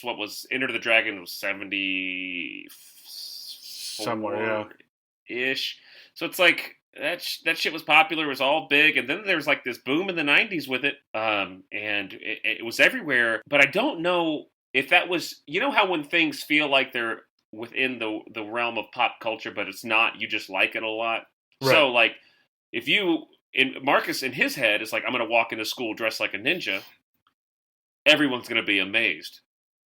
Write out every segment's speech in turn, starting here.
guess what was Enter the Dragon was 70 somewhere, ish. So it's like that shit was popular, it was all big, and then there was like this boom in the '90s with it, and it was everywhere. But I don't know if that was, you know, how when things feel like they're within the realm of pop culture, but it's not. You just like it a lot. Right. So like, if you in Marcus in his head is like, I'm going to walk into school dressed like a ninja, everyone's going to be amazed.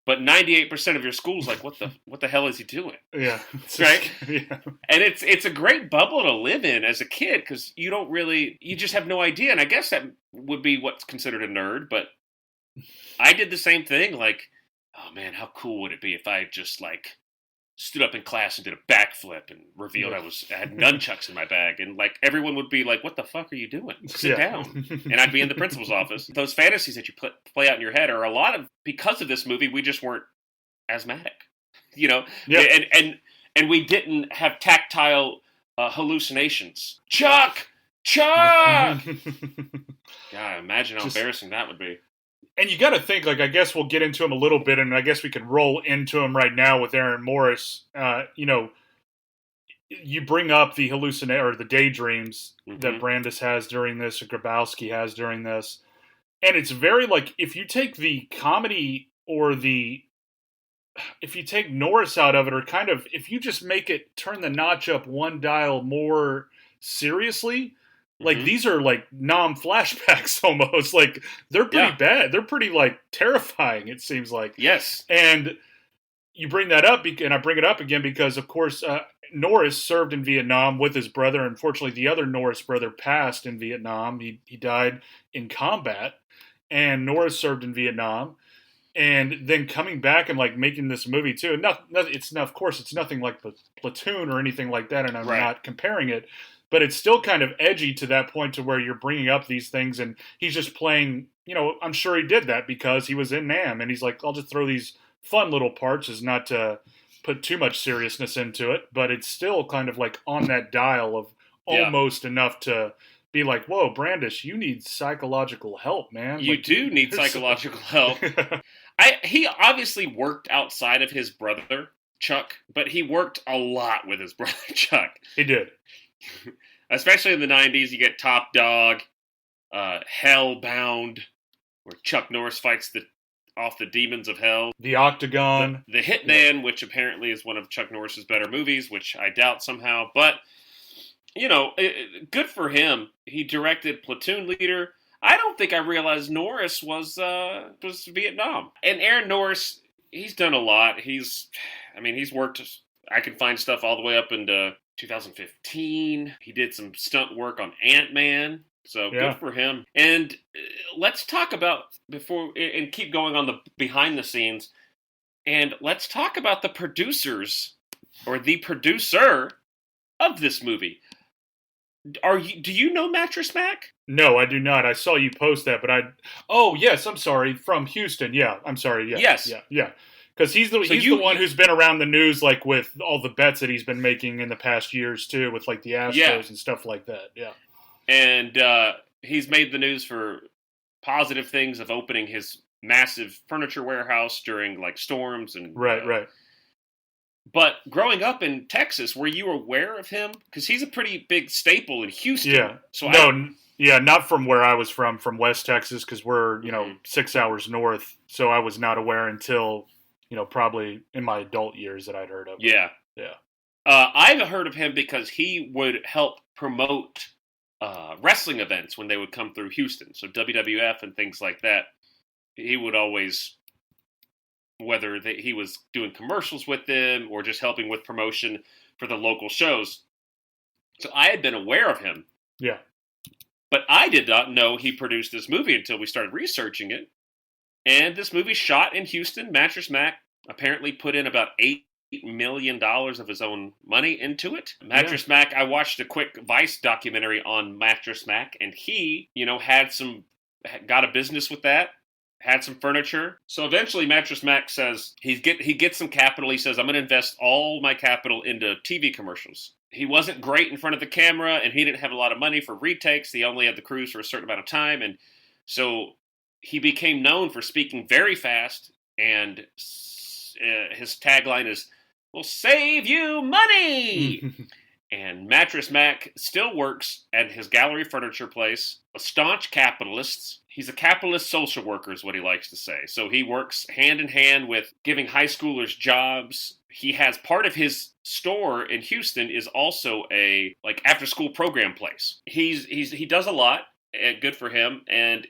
But 98% of your school's like, what the hell is he doing? Yeah. Right? Yeah. And it's a great bubble to live in as a kid because you just have no idea. And I guess that would be what's considered a nerd. But I did the same thing. Like, oh man, how cool would it be if I just like stood up in class and did a backflip and revealed I had nunchucks in my bag, and like everyone would be like, "What the fuck are you doing? Sit down." And I'd be in the principal's office. Those fantasies that you play out in your head are a lot of because of this movie. We just weren't asthmatic, you know, and we didn't have tactile hallucinations. Chuck. God, imagine how embarrassing that would be. And you got to think, like, I guess we'll get into him a little bit, and I guess we could roll into him right now with Aaron Morris. You know, you bring up the or the daydreams that Brandis has during this, or Grabowski has during this, and it's very like if you take the comedy or if you take Norris out of it, or kind of if you just make it turn the notch up one dial more seriously. Like, these are, like, flashbacks almost. Like, they're pretty bad. They're pretty, like, terrifying, it seems like. Yes. And you bring that up, and I bring it up again because, of course, Norris served in Vietnam with his brother. Unfortunately, the other Norris brother passed in Vietnam. He died in combat, and Norris served in Vietnam. And then coming back and, like, making this movie, too. And of course, it's nothing like Platoon or anything like that, and I'm not comparing it. But it's still kind of edgy to that point to where you're bringing up these things and he's just playing, you know, I'm sure he did that because he was in Nam and he's like, I'll just throw these fun little parts as not to put too much seriousness into it. But it's still kind of like on that dial of almost enough to be like, whoa, Brandis, you need psychological help, man. You do need psychological help. He obviously worked outside of his brother, Chuck, but he worked a lot with his brother, Chuck. He did. Especially in the 90s, you get Top Dog, Hellbound, where Chuck Norris fights off the demons of hell. The Octagon. The Hitman, which apparently is one of Chuck Norris's better movies, which I doubt somehow. But, you know, good for him. He directed Platoon Leader. I don't think I realized Norris was Vietnam. And Aaron Norris, he's done a lot. He's worked, I can find stuff all the way up into 2015. He did some stunt work on Ant-Man, so good for him. And let's talk about and keep going on the behind the scenes, and let's talk about the producers or the producer of this movie. Do you know Mattress Mac? No, I do not. I saw you post that, but oh yes, I'm sorry, from Houston. Yeah, I'm sorry. Yeah, yes, yeah. Because he's the one who's been around the news, like, with all the bets that he's been making in the past years, too, with, like, the Astros and stuff like that, And he's made the news for positive things of opening his massive furniture warehouse during, like, storms. And Right. But growing up in Texas, were you aware of him? Because he's a pretty big staple in Houston. Yeah. So not from where I was from West Texas, because we're, 6 hours north, so I was not aware until... probably in my adult years that I'd heard of him. Yeah. I've heard of him because he would help promote wrestling events when they would come through Houston. So WWF and things like that. He would always, whether he was doing commercials with them or just helping with promotion for the local shows. So I had been aware of him. Yeah. But I did not know he produced this movie until we started researching it. And this movie shot in Houston. Mattress Mac apparently put in about $8 million of his own money into it. Mattress Mac, I watched a quick Vice documentary on Mattress Mac, and he, got a business with that, had some furniture. So eventually Mattress Mac says he gets some capital. He says, I'm going to invest all my capital into TV commercials. He wasn't great in front of the camera, and he didn't have a lot of money for retakes. He only had the crews for a certain amount of time, and so he became known for speaking very fast and his tagline is, "We'll save you money." And Mattress Mac still works at his gallery furniture place, a staunch capitalist. He's a capitalist social worker is what he likes to say. So he works hand in hand with giving high schoolers jobs. He has part of his store in Houston is also a after school program place. He does a lot. And good for him. And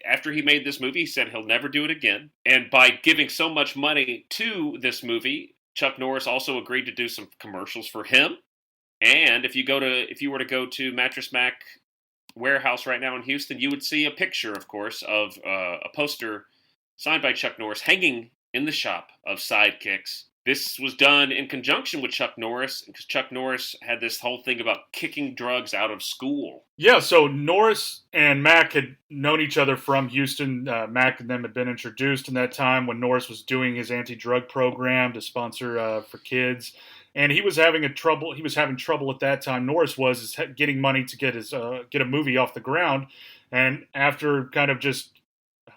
after he made this movie, he said he'll never do it again. And by giving so much money to this movie, Chuck Norris also agreed to do some commercials for him. And if you were to go to Mattress Mac warehouse right now in Houston, you would see a picture, of course, of a poster signed by Chuck Norris hanging in the shop of Sidekicks. This was done in conjunction with Chuck Norris, because Chuck Norris had this whole thing about kicking drugs out of school. Yeah, so Norris and Mac had known each other from Houston. Mac and them had been introduced in that time when Norris was doing his anti-drug program to sponsor for kids. And he was having trouble at that time. Norris was getting money to get a movie off the ground. And after kind of just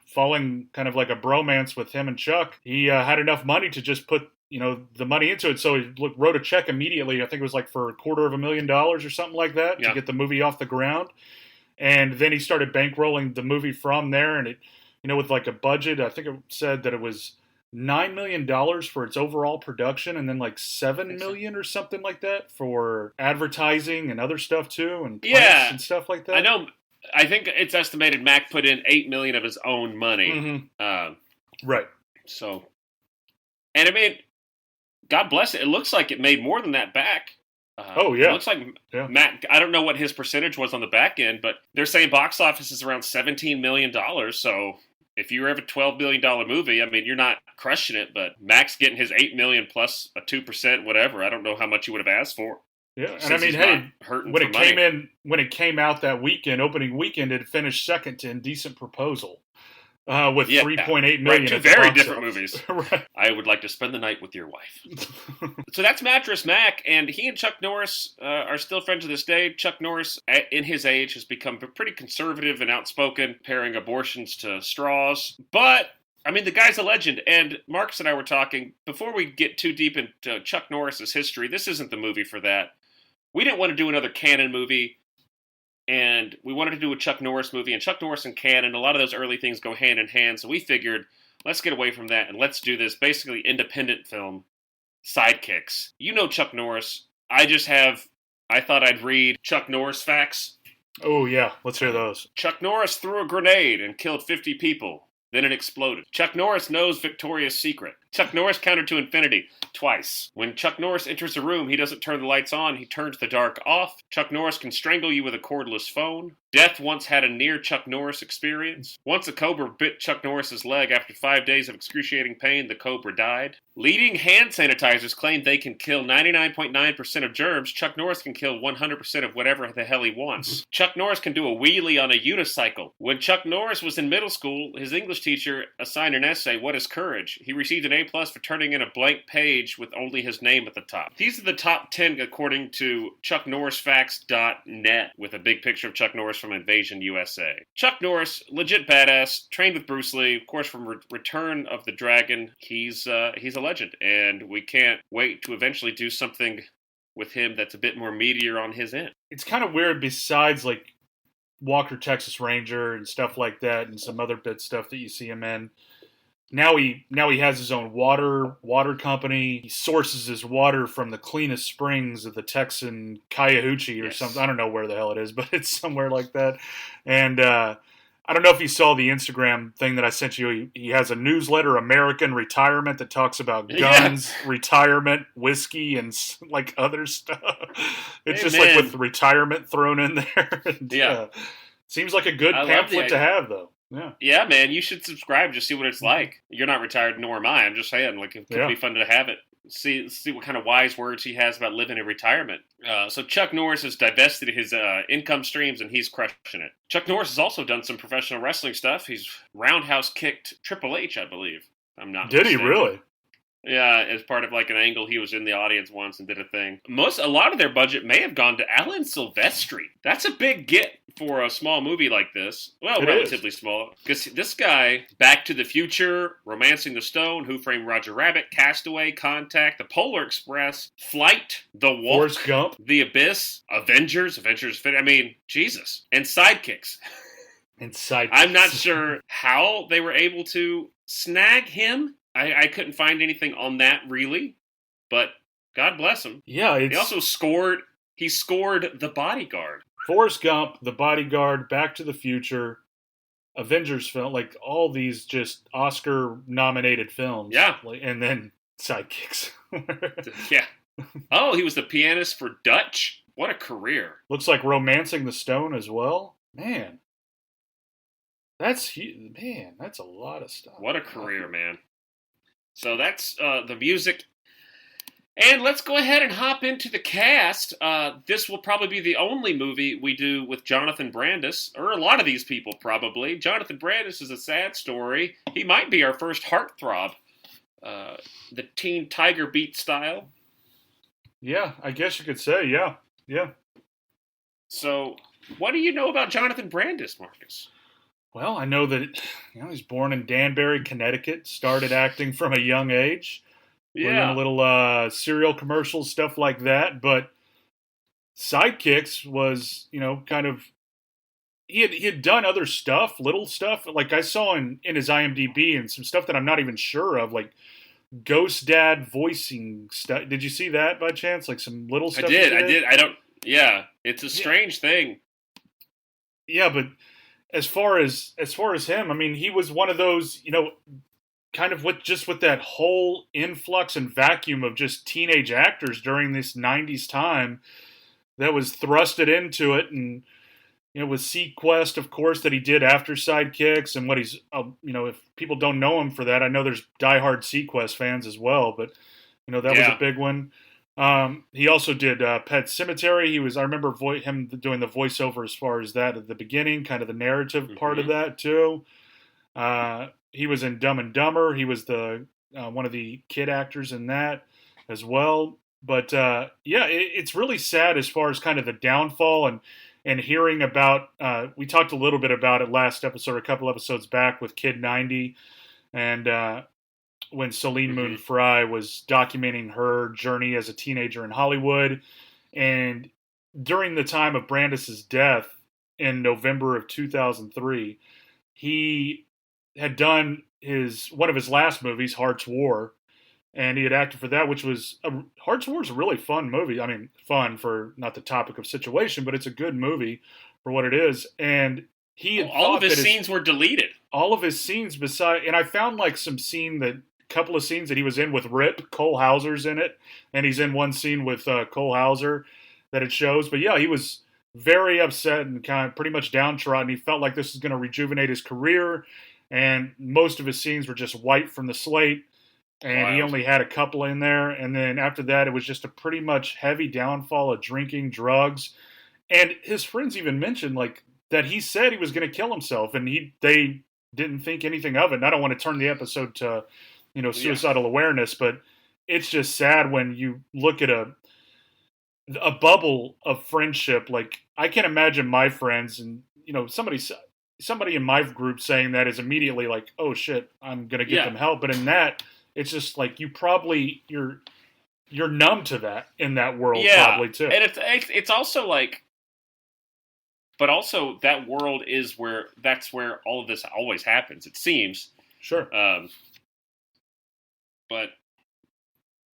falling kind of like a bromance with him and Chuck, he had enough money to just put the money into it. So he wrote a check immediately. I think it was for $250,000 or something like that to get the movie off the ground. And then he started bankrolling the movie from there. And it, with a budget, I think it said that it was $9 million for its overall production, and then $7 million or something like that for advertising and other stuff too, and plants and stuff like that. I know. I think it's estimated Mac put in $8 million of his own money. Mm-hmm. Right. So, and I mean, God bless it. It looks like it made more than that back. It looks like Mac. I don't know what his percentage was on the back end, but they're saying box office is around $17 million. So if you have a $12 billion movie, I mean, you're not crushing it, but Mac's getting his $8 million plus a 2%, whatever. I don't know how much you would have asked for. Yeah, and I mean, hey, when it came out that weekend, opening weekend, it finished second to Indecent Proposal. With $3.8 million. Right, two very different movies. Right. I would like to spend the night with your wife. So that's Mattress Mac, and he and Chuck Norris are still friends to this day. Chuck Norris, in his age, has become pretty conservative and outspoken, comparing abortions to straws. But, I mean, the guy's a legend, and Marcus and I were talking, before we get too deep into Chuck Norris's history, this isn't the movie for that. We didn't want to do another canon movie. And we wanted to do a Chuck Norris movie, and Chuck Norris and canon, a lot of those early things go hand in hand, so we figured, let's get away from that, and let's do this basically independent film, Sidekicks. You know Chuck Norris. I thought I'd read Chuck Norris facts. Oh, yeah, let's hear those. Chuck Norris threw a grenade and killed 50 people. Then it exploded. Chuck Norris knows Victoria's Secret. Chuck Norris counted to infinity twice. When Chuck Norris enters a room, he doesn't turn the lights on, he turns the dark off. Chuck Norris can strangle you with a cordless phone. Death once had a near Chuck Norris experience. Once a cobra bit Chuck Norris's leg. After 5 days of excruciating pain, the cobra died. Leading hand sanitizers claim they can kill 99.9% of germs. Chuck Norris can kill 100% of whatever the hell he wants. Chuck Norris can do a wheelie on a unicycle. When Chuck Norris was in middle school, his English teacher assigned an essay, What is Courage? He received an A+ for turning in a blank page with only his name at the top. These are the top 10 according to ChuckNorrisFacts.net, with a big picture of Chuck Norris from Invasion USA. Chuck Norris, legit badass, trained with Bruce Lee, of course from Return of the Dragon. He's a legend, and we can't wait to eventually do something with him that's a bit more meatier on his end. It's kind of weird, besides Walker, Texas Ranger and stuff like that, and some other bit stuff that you see him in. Now he has his own water company. He sources his water from the cleanest springs of the Texan Cuyahoga or something. I don't know where the hell it is, but it's somewhere like that. And I don't know if you saw the Instagram thing that I sent you. He has a newsletter, American Retirement, that talks about guns, retirement, whiskey, and other stuff. It's with retirement thrown in there. And, seems like a good pamphlet to have, though. Yeah, man, you should subscribe, just see what it's like. You're not retired, nor am I. I'm just saying, it could be fun to have it. See what kind of wise words he has about living in retirement. So Chuck Norris has divested his income streams, and he's crushing it. Chuck Norris has also done some professional wrestling stuff. He's roundhouse kicked Triple H, I believe. I'm not Did mistaken. He really? Yeah, as part of an angle, he was in the audience once and did a thing. A lot of their budget may have gone to Alan Silvestri. That's a big get for a small movie like this. Well, It relatively small. Because this guy, Back to the Future, Romancing the Stone, Who Framed Roger Rabbit, Castaway, Contact, The Polar Express, Flight, The Walk, Forrest Gump. The Abyss, Avengers, I mean, Jesus. And Sidekicks. And Sidekicks. I'm not sure how they were able to snag him. I couldn't find anything on that, really. But God bless him. Yeah, He also scored The Bodyguard. Forrest Gump, The Bodyguard, Back to the Future, Avengers film, like all these just Oscar-nominated films. Yeah. And then Sidekicks. Yeah. Oh, he was the pianist for Dutch? What a career. Looks like Romancing the Stone as well. Man. That's a lot of stuff. What a career, man. So that's the music. And let's go ahead and hop into the cast. This will probably be the only movie we do with Jonathan Brandis, or a lot of these people probably. Jonathan Brandis is a sad story. He might be our first heartthrob, the Teen Tiger Beat style. Yeah, I guess you could say, yeah. So, what do you know about Jonathan Brandis, Marcus? Well, I know that he's born in Danbury, Connecticut, started acting from a young age. Yeah. A little cereal commercials, stuff like that. But Sidekicks was, kind of, he had done other stuff, little stuff. Like I saw in his IMDb and some stuff that I'm not even sure of, like Ghost Dad voicing stuff. Did you see that by chance? Like some little stuff? I did. It's a strange thing. Yeah, but as far as him, I mean, he was one of those, kind of with that whole influx and vacuum of just teenage actors during this 90s time that was thrusted into it. And, with Sequest, of course, that he did after Sidekicks, and what he's, if people don't know him for that, I know there's diehard Sequest fans as well, but, that was a big one. He also did Pet Sematary. I remember him doing the voiceover as far as that at the beginning, kind of the narrative part of that too. He was in Dumb and Dumber. He was the one of the kid actors in that as well. But it's really sad as far as kind of the downfall and hearing about. We talked a little bit about it last episode, a couple episodes back with Kid 90, and when Celine Moon Frye was documenting her journey as a teenager in Hollywood, and during the time of Brandis's death in November of 2003, he had done one of his last movies, Heart's War, and he had acted for that, which was Heart's War is a really fun movie. I mean, fun for not the topic of situation, but it's a good movie for what it is. And he had all of his scenes were deleted. All of his scenes and I found like couple of scenes that he was in with Rip. Cole Hauser's in it, and he's in one scene with Cole Hauser that it shows. But yeah, he was very upset and kind of pretty much downtrodden. He felt like this was going to rejuvenate his career. And most of his scenes were just wiped from the slate, and he only had a couple in there. And then after that, it was just a pretty much heavy downfall of drinking, drugs. And his friends even mentioned like that he said he was going to kill himself, and they didn't think anything of it. And I don't want to turn the episode to, suicidal awareness, but it's just sad when you look at a bubble of friendship. Like I can't imagine my friends and, somebody in my group saying that is immediately like, oh shit, I'm going to get them help. But in that, it's just like you're numb to that in that world probably too. And it's also like, but also that world is that's where all of this always happens, it seems. Sure. But,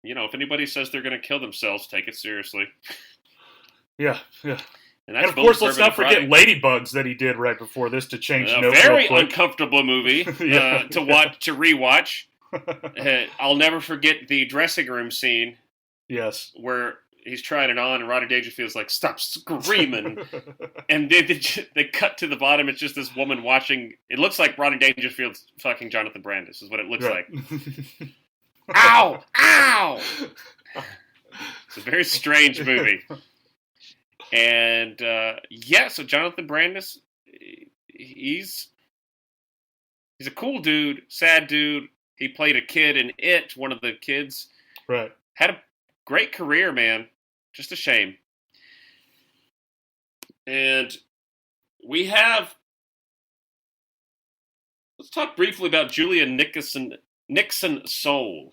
if anybody says they're going to kill themselves, take it seriously. Yeah. And of course, let's not forget Ladybugs that he did right before this to change notes. A very uncomfortable movie to rewatch. I'll never forget the dressing room scene. Yes. Where he's trying it on, and Rodney Dangerfield's like, "Stop screaming!" And they cut to the bottom. It's just this woman watching. It looks like Rodney Dangerfield's fucking Jonathan Brandis. Is what it looks like. Ow! Ow! It's a very strange movie. And, so Jonathan Brandis, he's a cool dude, sad dude. He played a kid in It, one of the kids. Right. Had a great career, man. Just a shame. And we have. Let's talk briefly about Julia Nixon Soul.